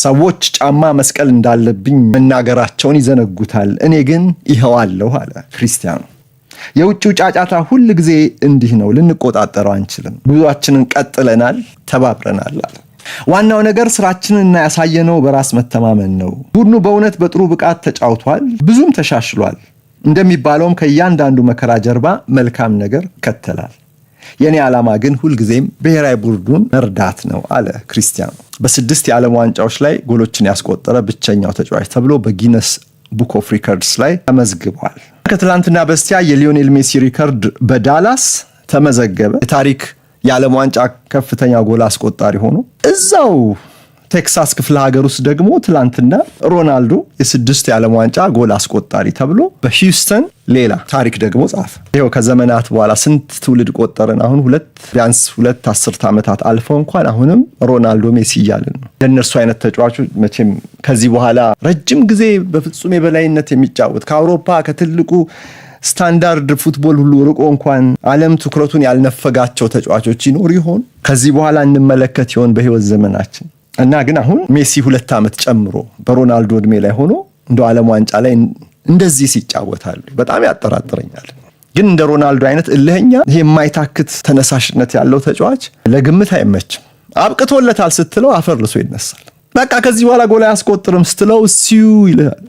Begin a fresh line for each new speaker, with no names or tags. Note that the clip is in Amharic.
ሰዎች ጫማ መስቀል እንዳለብኝ መናገራቸውን ይዘነጉታል፣ እኔ ግን ይኸዋለሁ አለ ክርስቲያኑ። የውጭው ጫጫታ ሁል ጊዜ እንዲህ ነው፣ ልንቆጣጠረው አንችልም። ጉዟችንን ቀጥለናል፣ ተባብረናል አለ። ዋናው ነገር ስራችንንና ያሳየነው በራስ መተማመን ነው። ቡድኑ በእውነት በጥሩ ብቃት ተጫውቷል፣ ብዙም ተሻሽሏል። እንደሚባለውም ከእያንዳንዱ መከራ ጀርባ መልካም ነገር ይከተላል። የኔ ዓላማ ግን ሁልጊዜም ብሔራዊ ቡድኑን መርዳት ነው አለ ክርስቲያኑ። በ6 የዓለም ዋንጫዎች ላይ ጎሎችን ያስቆጠረ ብቸኛው ተጫዋች ተብሎ በጊነስ ቡክ ኦፍ ሪከርድስ ላይ ተመዝግቧል። ከትላንትና በስቲያ የሊዮኔል ሜሲ ሪከርድ በዳላስ ተመዘገበ። የታሪክ የዓለም ዋንጫ ከፍተኛ ጎል አስቆጣሪ ሆኖ እዛው ቴክሳስ ክፍለ ሀገር ውስጥ ደግሞ ትላንትና ሮናልዶ የ6 የዓለም ዋንጫ ጎል አስቆጣሪ ተብሎ በሂውስተን ሌላ ታሪክ ደግሞ ጻፈ። ይኸው ከዘመናት በኋላ ስንት ትውልድ ቆጠርን። አሁን ቢያንስ 2 አስርት ዓመታት አልፈው እንኳን አሁንም ሮናልዶ ሜሲ እያልን ነው። የእነርሱ አይነት ተጫዋቾች መቼም ከዚህ በኋላ ረጅም ጊዜ በፍጹም የበላይነት የሚጫወት ከአውሮፓ ከትልቁ ስታንዳርድ ፉትቦል ሁሉ ርቆ እንኳን ዓለም ትኩረቱን ያልነፈጋቸው ተጫዋቾች ይኖር ይሆን? ከዚህ በኋላ እንመለከት ይሆን በህይወት ዘመናችን? እና ግን አሁን ሜሲ 2 ዓመት ጨምሮ በሮናልዶ እድሜ ላይ ሆኖ እንደ ዓለም ዋንጫ ላይ እንደዚህ ሲጫወታሉ በጣም ያጠራጥረኛል። ግን እንደ ሮናልዶ አይነት እልህኛ ይሄ የማይታክት ተነሳሽነት ያለው ተጫዋች ለግምት አይመችም። አብቅቶለታል ስትለው አፈር ልሶ ይነሳል። በቃ ከዚህ በኋላ ጎል አያስቆጥርም ስትለው ሲዩ ይልሃል።